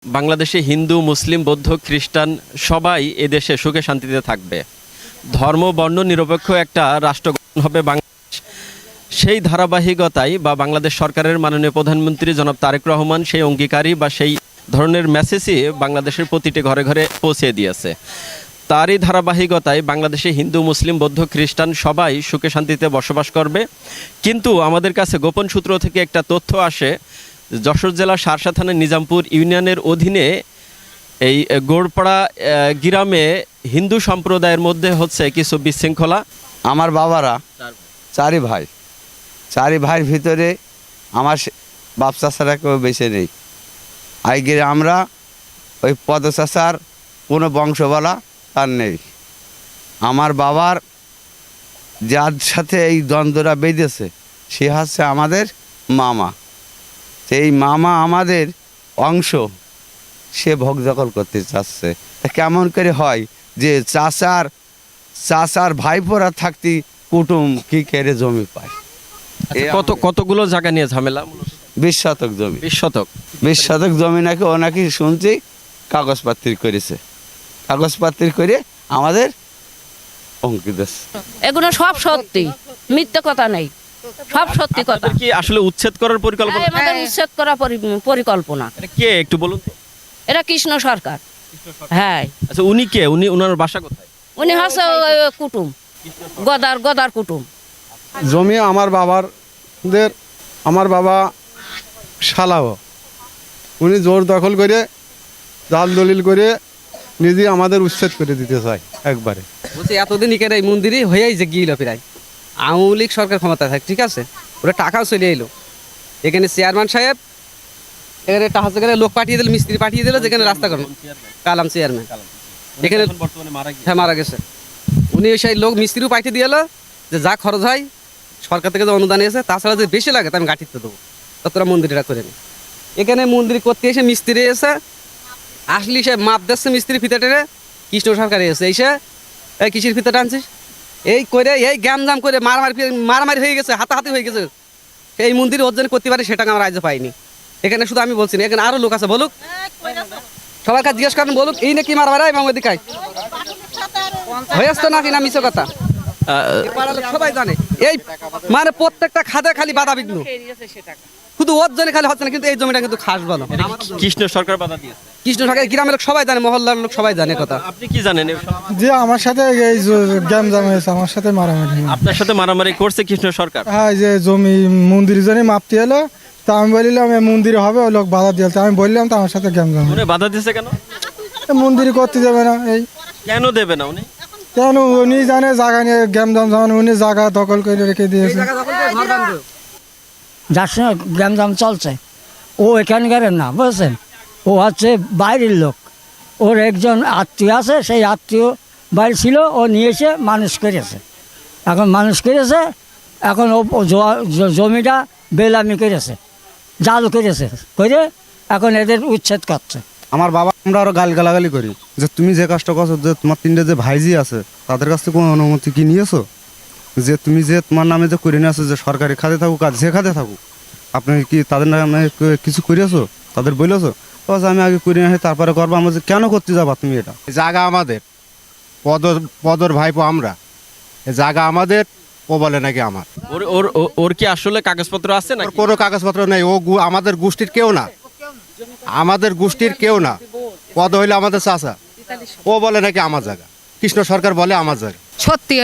বাংলাদেশে হিন্দু, মুসলিম, বৌদ্ধ, খ্রিস্টান সবাই এদেশে সুখে শান্তিতে থাকবে। ধর্ম বর্ণ নিরপেক্ষ একটা রাষ্ট্র গঠন হবে বাংলাদেশ। সেই ধারাবাহিকতায় বা বাংলাদেশ সরকারের মাননীয় প্রধানমন্ত্রী জনাব তারেক রহমান সেই অঙ্গীকারী বা সেই ধরনের মেসেজই বাংলাদেশের প্রতিটি ঘরে ঘরে পৌঁছে দিয়েছে। তারই ধারাবাহিকতায় বাংলাদেশে হিন্দু, মুসলিম, বৌদ্ধ, খ্রিস্টান সবাই সুখে শান্তিতে বসবাস করবে। কিন্তু আমাদের কাছে গোপন সূত্র থেকে একটা তথ্য আসে, যশোর জেলার শার্শা থানার নিজামপুর ইউনিয়নের অধীনে এই গোড়পাড়া গ্রামে হিন্দু সম্প্রদায়ের মধ্যে হচ্ছে কিছু বিশৃঙ্খলা। আমার বাবারা চারি ভাইয়ের ভিতরে আমার বাপ চাচারা কেউ বেঁচে নেই। আজকে আমরা ওই পদ চাচার কোনো বংশবালা তার নেই। আমার বাবার যার সাথে এই দ্বন্দ্বটা বেঁধেছে সে হচ্ছে আমাদের মামা। সেই মামা আমাদের অংশ সে ভোগ দখল করতে চাচ্ছে। তা কেমন করে হয় যে চাচার ভাইপোরা থাকতে কুটুম কি করে জমি পায়? কতগুলো জায়গা নিয়ে ঝামেলা? 20 শতক জমি। 20 শতক জমি নাকি ও নাকি শুনছি কাগজপত্র করেছে, কাগজপত্র করে আমাদের অঙ্কিত। এগুলো সব সত্যি, মিথ্যে কথা নেই, সব সত্যি কথা। কি আসলে উচ্ছেদ করার পরিকল্পনা? আমাদের উচ্ছেদ করা পরিকল্পনা। কে একটু বলুন তো? এটা কৃষ্ণ সরকার। হ্যাঁ। আচ্ছা, উনি কে? উনার বাসা কোথায়? উনি হচ্ছে কুটুম, গদার কুটুম। জমি আমার বাবা শালাও উনি জোর দখল করে জাল দলিল করে নিজে আমাদের উচ্ছেদ করে দিতে চায় একবারে। বলছি এতদিন ইকের এই মন্দিরই হয়েই যে গিয়েছিল প্রায়। আওয়ামী লীগ সরকার ক্ষমতায় থাকে, ঠিক আছে, ওরা টাকাও চলে এলো। এখানে চেয়ারম্যান সাহেব এখানে টাকা সেখানে লোক পাঠিয়ে দিল, মিস্ত্রি পাঠিয়ে দিল, যেখানে রাস্তা করলো কালাম চেয়ারম্যান এখানে হ্যাঁ মারা গেছে। উনি সেই লোক মিস্ত্রিও পাঠিয়ে দিয়ে এলো যে যা খরচ হয় সরকার থেকে যে অনুদান এসে, তাছাড়া যে বেশি লাগে তা আমি গাঠিতে দেবো, তা তোরা মন্দিরটা করে নি। এখানে মন্দির করতে এসে মিস্ত্রি এসে আসলি সে মাপ দিচ্ছে মিস্ত্রি ফিতে টেনে, কৃষ্ণ সরকার এসে এসে এই কৃষির ফিতে টানছিস এই করে এই গ্যামজাম করে মারামারি হয়ে গেছে, হাতাহাতি হয়ে গেছে। এই মন্দির ওর জন্য করতে পারে সেটা আমরা রাজ্যে পাইনি। এখানে শুধু আমি বলছি না, এখানে আরো লোক আছে, বলুক সবার কাছে জিজ্ঞেস করেন, বলুক এই নাকি মারামারি এবং ওদিকে হয়ে আসতো নাকি না মিছো কথা। সবাই জানে এই মানে প্রত্যেকটা খাদে খালি বাধা বিঘ্ন, শুধু ওর জন্য খালি হচ্ছে না, কিন্তু এই জমিটা কিন্তু খাস বলো কৃষ্ণ সরকার বাধা দিয়েছে। কৃষ্ণ সরকার গ্রামের লোক সবাই জানে, মহল্লার লোক সবাই জানে কথা। আপনি কি জানেন? যে আমার সাথে এই গ্যামজাম হয়েছে, আমার সাথে মারামারি। আপনার সাথে মারামারি করছে কৃষ্ণ সরকার? হ্যাঁ, যে জমি মন্দিরের জন্য মাপতে এলো, তা আমি বললাম মন্দিরে হবে, ওই লোক বাধা দিয়েছে। আমি বললাম তো আমার সাথে গ্যামজাম। বাধা দিয়েছে কেন? মন্দিরে করতে যাবে না। এই কেন দেবে না উনি? কেন উনি জানে জায়গা নিয়ে গ্যামজাম, যেমন উনি জায়গা দখল করে রেখে দিয়েছে। যার সঙ্গে গ্যামজাম চলছে ও এখানকার না, বুঝছেন, ও হচ্ছে বাইরের লোক। ওর একজন আত্মীয় আছে, সেই আত্মীয় বাড়ি ছিল, ও নিয়ে এসে মানুষ করেছে। এখন ও জমিটা বেলামি করেছে, জাল করেছে, করে এখন এদের উচ্ছেদ করছে। আমার বাবা আমরা আরো গালাগালি করি যে তুমি যে কাজটা করছো, যে তোমার 3টে যে ভাইজি আছে তাদের কাছ থেকে কোনো অনুমতি কি নিয়েছো? যে তুমি যে তোমার নামে যে করে নিয়ে আসো, যে সরকারি খাতে থাকুক আর যে খাতে থাকুক, আপনি কি তাদের নামে কিছু করিয়েছো? তাদের বলেছো? আমি আগে করে নিয়ে আসি তারপরে করবো। আমরা যে কেন করতে যাবা তুমি? এটা জায়গা আমাদের, পদর ভাইপো আমরা, জায়গা আমাদের, ও বলে নাকি আমার। ওর কি আসলে কাগজপত্র আছে না? কোনো কাগজপত্র নেই। ও আমাদের গোষ্ঠীর কেউ না, আমাদের গোষ্ঠীর কেউ না। পদ হইলে আমাদের চাচা, ও বলে নাকি আমার জায়গা। কৃষ্ণ সরকার বলে আমার জায়গা। সত্যি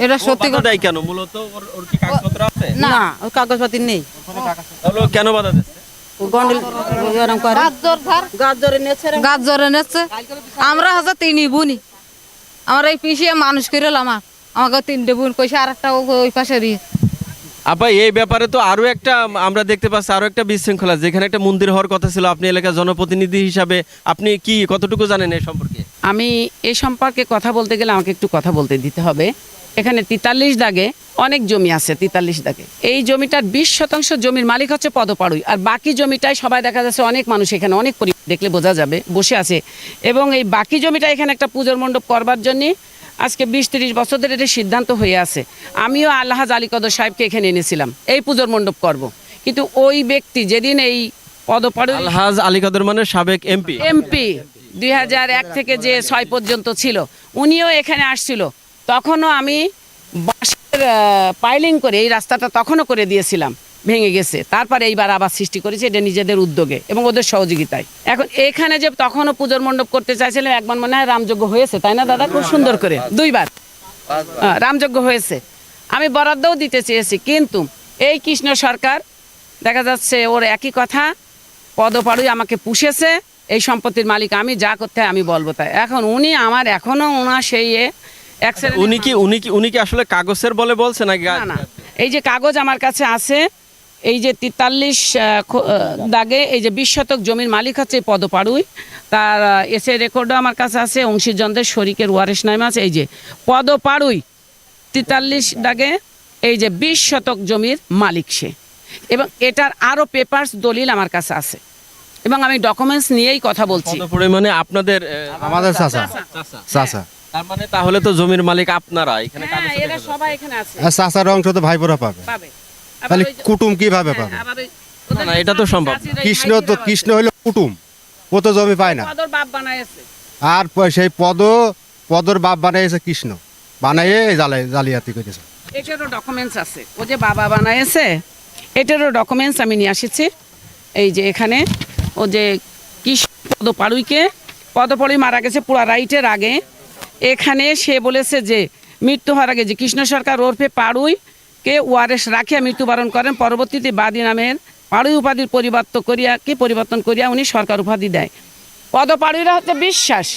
এটা সত্যি কথা। দেয় কেন? মূলত ওর কি কাগজপত্র আছে? না, ওর কাগজপত্র নেই। তাহলে কেন বাধা দিচ্ছে? গাছ জরে নেছে। আমরা হচ্ছে 3 বোনই, আমার এই পিছিয়ে মানুষ করে আমাকে 3টে বোন কইছে, আর একটা ওই পাশে। আপা, এই ব্যাপারে তো আরো একটা আমরা দেখতে পাচ্ছি, আরো একটা বিশৃঙ্খলা, যেখানে একটা মন্দির হওয়ার কথা ছিল। আপনি এলাকার জনপ্রতিনিধি হিসাবে আপনি কি কতটুকু জানেন এই সম্পর্কে? আমি এই সম্পর্কে কথা বলতে গেলে আমাকে একটু কথা বলতে দিতে হবে। এখানে 43 দাগে অনেক জমি আছে। 43 দাগে এই জমিটার 20% জমির মালিক হচ্ছে পদপাড়ুই, আর বাকি জমিটাই সবাই দেখা যাচ্ছে অনেক মানুষ এখানে, অনেক পরিবার দেখলে বোঝা যাবে, বসে আছে। এবং এই বাকি জমিটা এখানে একটা পূজার মণ্ডপ করবার জন্যে আজকে 20-30 বছর ধরে এটা সিদ্ধান্ত হয়ে আছে। আমিও আল্লাহ আলী কদর সাহেবকে এখানে এনেছিলাম এই পুজোর মণ্ডপ করব, কিন্তু ওই ব্যক্তি যেদিন এই পদপাড়ুই আলহাজ আলী কদর মানে সাবেক এমপি। এমপি 2001 থেকে যে 6 পর্যন্ত ছিল, উনিও এখানে আসছিল। তখনও আমি বাঁশের পাইলিং করে এই রাস্তাটা তখনও করে দিয়েছিলাম, ভেঙে গেছে। তারপরে এইবার আবার সৃষ্টি করেছে, এটা নিজেদের উদ্যোগে এবং ওদের সহযোগিতায়। এখন এখানে যে তখনও পুজোর মণ্ডপ করতে চাইছিলাম, একবার মনে হয় রামযজ্ঞ হয়েছে, তাই না দাদা? খুব সুন্দর করে 2বার রামযজ্ঞ হয়েছে। আমি বরাদ্দও দিতে চেয়েছি, কিন্তু এই কৃষ্ণ সরকার দেখা যাচ্ছে ওর একই কথা, পদপাড়ুই আমাকে পুষেছে, এই সম্পত্তির মালিক আমি, যা করতে হয় আমি বলবো তাই। এখন উনি আমার এখনো ওনার সেই উনি কি আসলে কাগজের বলে বলছে নাকি? না না, এই যে কাগজ আমার কাছে আছে, এই যে 43 দাগে এই যে 20 শতক জমির মালিক হচ্ছে এই পদপাড়ুই। তার এসে রেকর্ডও আমার কাছে আছে, অংশীজনদের শরিকের ওয়ারিশ নামে আছে। এই যে পদপাড়ুই 43 দাগে এই যে 20 শতক জমির মালিক সে, এবং এটার আরো পেপারস দলিল আমার কাছে আছে, এবং আমি ডকুমেন্টস নিয়েই কথা বলছি। পদপাড়ুই মানে আপনাদের আমাদের চাচা চাচা। তার মানে তাহলে তো জমির মালিক আপনারা এখানে হ্যাঁ, কাগজে এরা দেখা যায়। সবাই এখানে আছে, আর চাচার অংশ তো ভাইপোরা পাবে, পাবে। তাহলে কুটুম কিভাবে পাবে? না, না, এটা তো সম্ভব না। কৃষ্ণ হলো কুটুম, ও তো জমি পায় না। পদর বাপ বানাইছে। আর সেই পদর বাপ বানাইছে কৃষ্ণ, বানাইয়ে জালিয়াতি করেছে। এটারও ডকুমেন্টস আছে, ও যে বাবা বানাইছে এটারও ডকুমেন্টস আমি নিয়ে আসিছি। এই যে এখানে ও যে কৃষ্ণ পদপাড়ুই মারা গেছে পুরা রাইটের আগে। এখানে সে বলেছে যে মৃত্যু হওয়ার আগে যে কৃষ্ণ সরকার ওরফে পাড়ুইকে ওয়ারেস রাখিয়া মৃত্যুবরণ করেন, পরবর্তীতে বাদী নামের পাড়ুই উপাধির পরিবর্তন করিয়া উনি সরকার উপাধি দেয়। পদপাড়ুইরা হচ্ছে বিশ্বাস,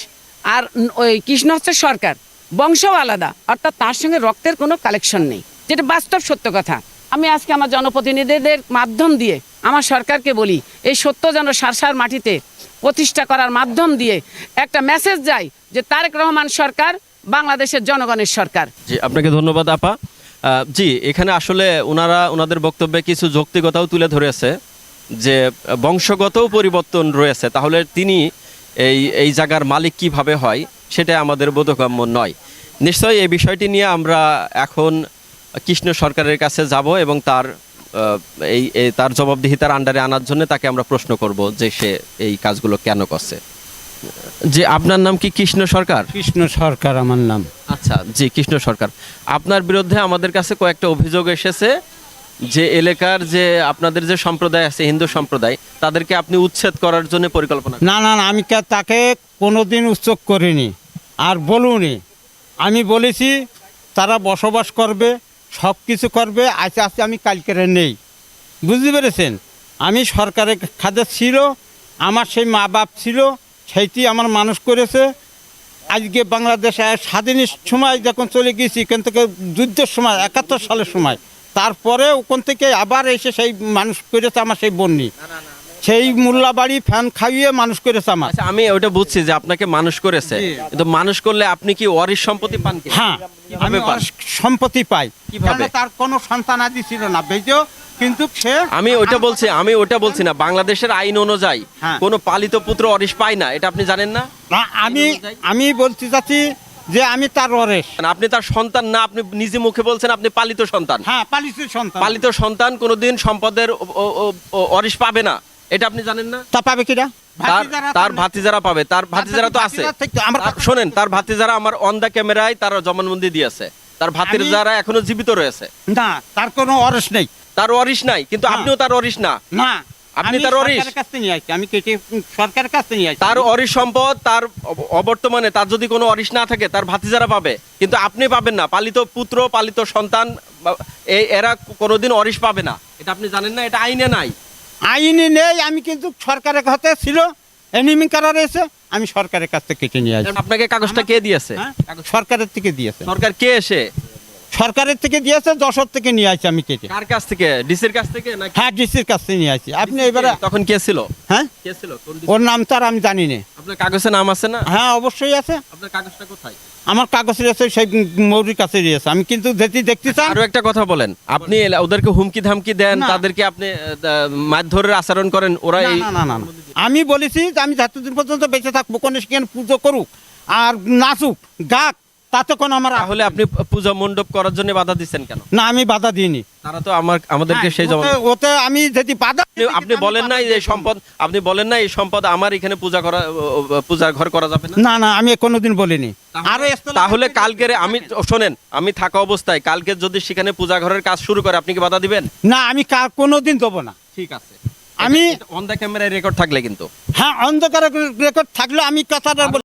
আর ওই কৃষ্ণ হচ্ছে সরকার, বংশও আলাদা, অর্থাৎ তার সঙ্গে রক্তের কোনো কালেকশন নেই, যেটা বাস্তব সত্য কথা। আমি আজকে আমার জনপ্রতিনিধিদের মাধ্যম দিয়ে আমার সরকারকে বলি, এই সত্য যেন সারসার মাটিতে প্রতিষ্ঠা করার মাধ্যম দিয়ে একটা মেসেজ যায় যে তারেক রহমান সরকার বাংলাদেশের জনগণের সরকার। জি, আপনাকে ধন্যবাদ আপা। জি, এখানে আসলে ওনাদের বক্তব্যে কিছু যৌক্তিকতাও তুলে ধরেছে যে বংশগতও পরিবর্তন রয়েছে, তাহলে তিনি এই জায়গার মালিক কিভাবে হয় সেটা আমাদের বোধগম্য নয়। নিশ্চয়ই এই বিষয়টি নিয়ে আমরা এখন কৃষ্ণ সরকারের কাছে যাব এবং তার জবাবদিহিতার আন্ডারে আনার জন্য তাকে আমরা প্রশ্ন করব যে সে এই কাজগুলো কেন করছে। যে আপনার নাম কি কৃষ্ণ সরকার? কৃষ্ণ সরকার আমার নাম। আচ্ছা, জি কৃষ্ণ সরকার, আপনার বিরুদ্ধে আমাদের কাছে কয়েকটা অভিযোগ এসেছে যে এলাকার যে আপনাদের যে সম্প্রদায় আছে, হিন্দু সম্প্রদায়, তাদেরকে আপনি উচ্ছেদ করার জন্য পরিকল্পনা। না না না, আমি তাকে কোনোদিন উচ্ছেদ করিনি আর বলুনি। আমি বলেছি তারা বসবাস করবে, সব কিছু করবে, আজকে আজকে আমি কালকের নেই, বুঝতে পেরেছেন? আমি সরকারের খাতে ছিল, আমার সেই মা বাপ ছিল, সেইটি আমার মানুষ করেছে। আজকে বাংলাদেশে স্বাধীনের সময় যখন চলে গেছি, এখান থেকে যুদ্ধের সময় 71 সালের সময়, তারপরে ওখান থেকে আবার এসে সেই মানুষ করেছে আমার সেই বন্যি, সেই মোল্লাবাড়ি ফ্যান খাইয়ে মানুষ করেছে আমার। আচ্ছা, আমি ওটা বুঝছি যে আপনাকে মানুষ করেছে, কিন্তু মানুষ করলে আপনি কি ওয়ারিশ সম্পত্তি পান কি? হ্যাঁ, কিভাবে আমি পান? সম্পত্তি পাই। কিভাবে? কেননা তার কোনো সন্তান আদি ছিল না, বেজো, কিন্তু সে আমি ওটা বলছি না, বাংলাদেশের আইন অনুযায়ী হ্যাঁ। কোনো পালিত পুত্র ওয়ারিশ পায় না, এটা আপনি জানেন না? না, আমি বলতে চাচ্ছি যে আমি তার ওয়ারিশ। আপনি তার সন্তান না, আপনি নিজে মুখে বলছেন আপনি পালিত সন্তান। হ্যাঁ, পালিত সন্তান। পালিত সন্তান কোনোদিন সম্পদের ওয়ারিশ পাবে না, এটা আপনি জানেন না? তা পাবে কিনা? তার ভাতিজারা পাবে, তার ভাতিজারা তো আছে। শোনেন, তার ভাতিজারা আমার অন দ্য ক্যামেরায় তার জবানবন্দি দিয়েছে, তার ভাতিজারা এখনো জীবিত রয়েছে। না, তার কোনো ওয়ারিশ নেই। তার ওয়ারিশ নাই, কিন্তু আপনিও তার ওয়ারিশ না। না, আপনি তার ওয়ারিশ। সরকারের কাছে নিয়ে আসছি, আমি কেটে সরকারের কাছে নিয়ে আসছি। তার ওয়ারিশ সম্পদ তার অবর্তমানে তার যদি কোনো ওয়ারিশ না থাকে তার ভাতিজারা পাবে, কিন্তু আপনি পাবেন না। পালিত পুত্র, পালিত সন্তান, এরা কোনোদিন ওয়ারিশ পাবে না, এটা আপনি জানেন না? এটা আইনে নাই। আইনে নেই, আমি কিন্তু সরকারের হাতে ছিল, এনিমি করার এসে আমি সরকারের কাছ থেকে কেটে নিয়ে আসছি। আপনাকে কাগজটা কে দিয়েছে? হ্যাঁ, সরকারের থেকে দিয়েছে। সরকার কে এসে? সরকারের থেকে দিয়েছে, যশোর থেকে নিয়ে আসছি আমি কেটে। কার কাছ থেকে? ডিসির কাছ থেকে নাকি? হ্যাঁ, ডিসির কাছ থেকে নিয়ে আসছি। আপনি এবারে তখন কে ছিল? হ্যাঁ, কে ছিল? ওর নাম তার আমি জানি না। আপনার কাগজে নাম আছে না? হ্যাঁ, অবশ্যই আছে। আপনার কাগজটা কোথায়? আমার কাগজ রয়েছে সেই মৌরির কাছে রয়েছে। আমি কিন্তু দেখতে চান। আরো একটা কথা বলেন, আপনি ওদেরকে হুমকি ধামকি দেন, না। তাদেরকে আপনি মারধরের আচরণ করেন, ওরা এই না না না না, আমি বলেছি যে আমি যতদিন পর্যন্ত বেঁচে থাকবো, কোনো সেখানে পুজো করুক আর নাচুক গাক, তাতে কোনো আমার তাহলে আপনি পূজা মণ্ডপ করার জন্য বাধা দিচ্ছেন কেন? না, আমি বাধা দিইনি। তারা তো আমাদেরকে সেই জবাব ওতে আমি যদি বাধা আপনি বলেন না এই সম্পদ, আপনি বলেন না এই সম্পদ আমার এখানে পূজার ঘর করা যাবে না। না না, আমি কোনোদিন বলিনি। আর তাহলে কালকের আমি শোনেন, আমি থাকা অবস্থায় কালকে যদি সেখানে পূজা ঘরের কাজ শুরু করে আপনি কি বাধা দিবেন? না, আমি কোনোদিন দেবো না। ঠিক আছে, আমি অন দ্য ক্যামেরায় রেকর্ড থাকলে কিন্তু হ্যাঁ, অন্ধকার রেকর্ড থাকলে আমি কথাটা